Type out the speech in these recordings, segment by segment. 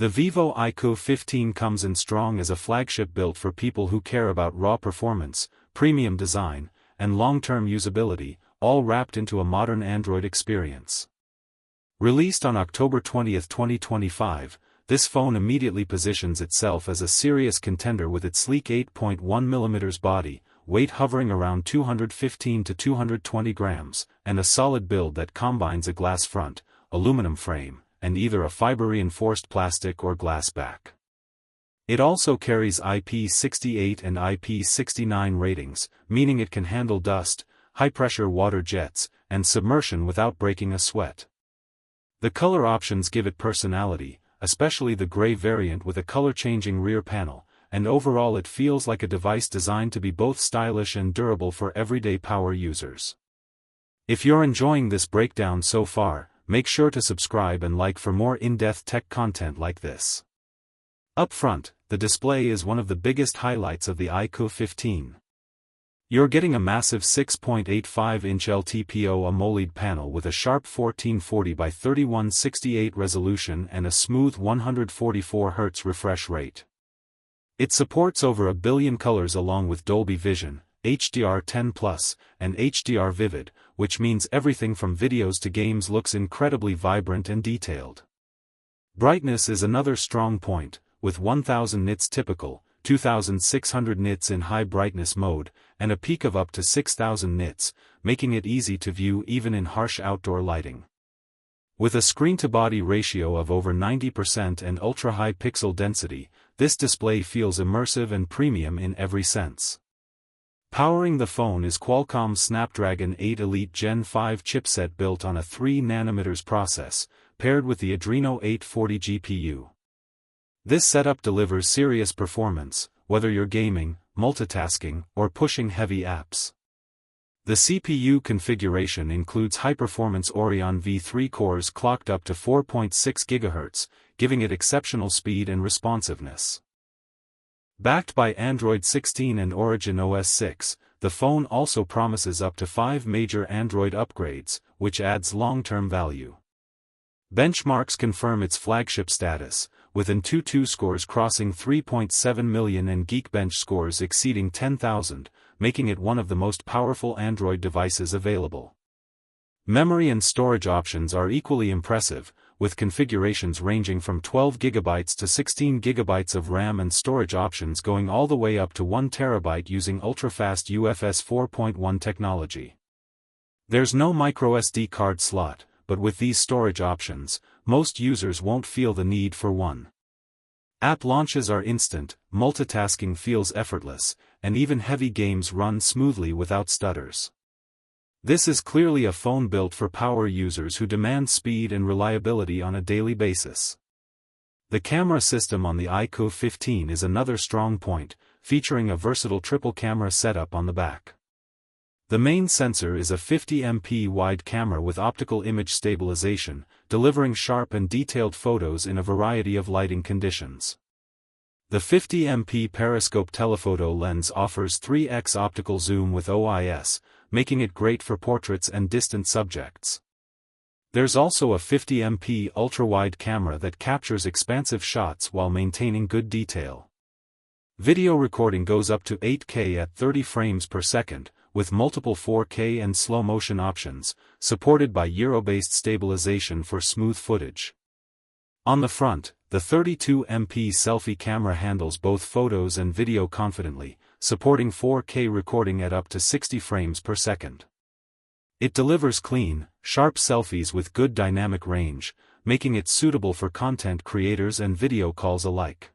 The vivo iQOO 15 comes in strong as a flagship built for people who care about raw performance, premium design, and long-term usability, all wrapped into a modern Android experience. Released on October 20, 2025, this phone immediately positions itself as a serious contender with its sleek 8.1mm body, weight hovering around 215 to 220 grams, and a solid build that combines a glass front, aluminum frame, and either a fiber-reinforced plastic or glass back. It also carries IP68 and IP69 ratings, meaning it can handle dust, high-pressure water jets, and submersion without breaking a sweat. The color options give it personality, especially the gray variant with a color-changing rear panel, and overall it feels like a device designed to be both stylish and durable for everyday power users. If you're enjoying this breakdown so far, make sure to subscribe and like for more in-depth tech content like this. Up front, the display is one of the biggest highlights of the iQOO 15. You're getting a massive 6.85-inch LTPO AMOLED panel with a sharp 1440 by 3168 resolution and a smooth 144 Hz refresh rate. It supports over a billion colors along with Dolby Vision, HDR10+, and HDR Vivid, which means everything from videos to games looks incredibly vibrant and detailed. Brightness is another strong point, with 1000 nits typical, 2600 nits in high brightness mode, and a peak of up to 6000 nits, making it easy to view even in harsh outdoor lighting. With a screen-to-body ratio of over 90% and ultra-high pixel density, this display feels immersive and premium in every sense. Powering the phone is Qualcomm's Snapdragon 8 Elite Gen 5 chipset built on a 3nm process, paired with the Adreno 840 GPU. This setup delivers serious performance, whether you're gaming, multitasking, or pushing heavy apps. The CPU configuration includes high-performance Orion V3 cores clocked up to 4.6 GHz, giving it exceptional speed and responsiveness. Backed by Android 16 and Origin OS 6, the phone also promises up to 5 major Android upgrades, which adds long-term value. Benchmarks confirm its flagship status, with AnTuTu scores crossing 3.7 million and Geekbench scores exceeding 10,000, making it one of the most powerful Android devices available. Memory and storage options are equally impressive, with configurations ranging from 12 GB to 16 GB of RAM and storage options going all the way up to 1 TB using ultra-fast UFS 4.1 technology. There's no microSD card slot, but with these storage options, most users won't feel the need for one. App launches are instant, multitasking feels effortless, and even heavy games run smoothly without stutters. This is clearly a phone built for power users who demand speed and reliability on a daily basis. The camera system on the iQOO 15 is another strong point, featuring a versatile triple camera setup on the back. The main sensor is a 50MP wide camera with optical image stabilization, delivering sharp and detailed photos in a variety of lighting conditions. The 50MP periscope telephoto lens offers 3x optical zoom with OIS, making it great for portraits and distant subjects. There's also a 50MP ultra-wide camera that captures expansive shots while maintaining good detail. Video recording goes up to 8K at 30 frames per second, with multiple 4K and slow-motion options, supported by gyro-based stabilization for smooth footage. On the front, the 32MP selfie camera handles both photos and video confidently, supporting 4K recording at up to 60 frames per second. It delivers clean, sharp selfies with good dynamic range, making it suitable for content creators and video calls alike.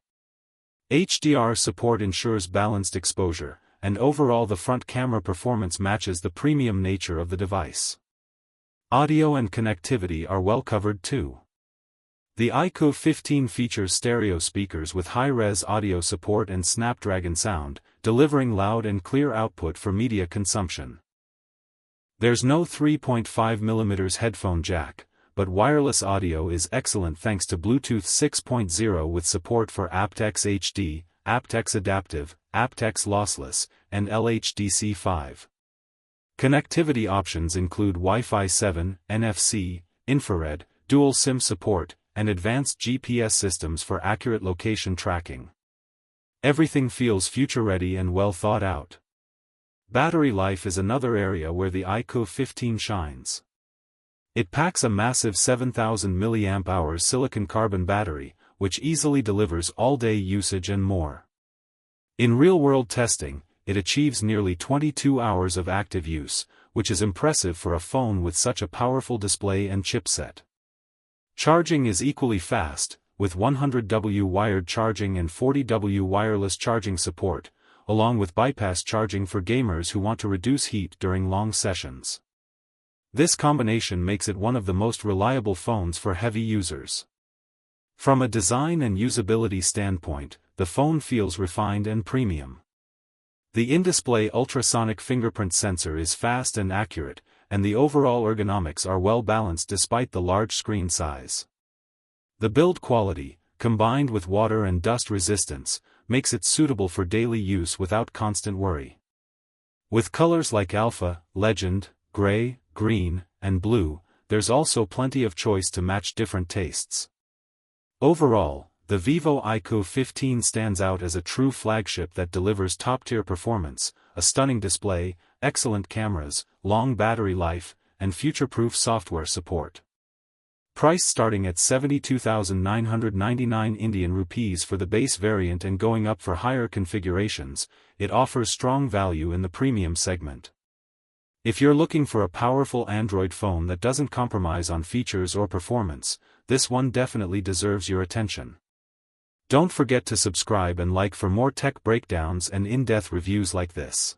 HDR support ensures balanced exposure, and overall the front camera performance matches the premium nature of the device. Audio and connectivity are well covered too. The iQOO 15 features stereo speakers with high-res audio support and Snapdragon sound, delivering loud and clear output for media consumption. There's no 3.5mm headphone jack, but wireless audio is excellent thanks to Bluetooth 6.0 with support for aptX HD, aptX Adaptive, aptX Lossless, and LHDC5. Connectivity options include Wi-Fi 7, NFC, infrared, dual SIM support, and advanced GPS systems for accurate location tracking. Everything feels future-ready and well thought out. Battery life is another area where the iQOO 15 shines. It packs a massive 7,000 mAh silicon-carbon battery, which easily delivers all-day usage and more. In real-world testing, it achieves nearly 22 hours of active use, which is impressive for a phone with such a powerful display and chipset. Charging is equally fast, with 100W wired charging and 40W wireless charging support, along with bypass charging for gamers who want to reduce heat during long sessions. This combination makes it one of the most reliable phones for heavy users. From a design and usability standpoint, the phone feels refined and premium. The in-display ultrasonic fingerprint sensor is fast and accurate, and the overall ergonomics are well balanced despite the large screen size. The build quality, combined with water and dust resistance, makes it suitable for daily use without constant worry. With colors like alpha, legend, gray, green, and blue, there's also plenty of choice to match different tastes. Overall, the vivo iQOO 15 stands out as a true flagship that delivers top-tier performance, a stunning display, excellent cameras, long battery life, and future-proof software support. Price starting at 72,999 Indian rupees for the base variant and going up for higher configurations, it offers strong value in the premium segment. If you're looking for a powerful Android phone that doesn't compromise on features or performance, this one definitely deserves your attention. Don't forget to subscribe and like for more tech breakdowns and in-depth reviews like this.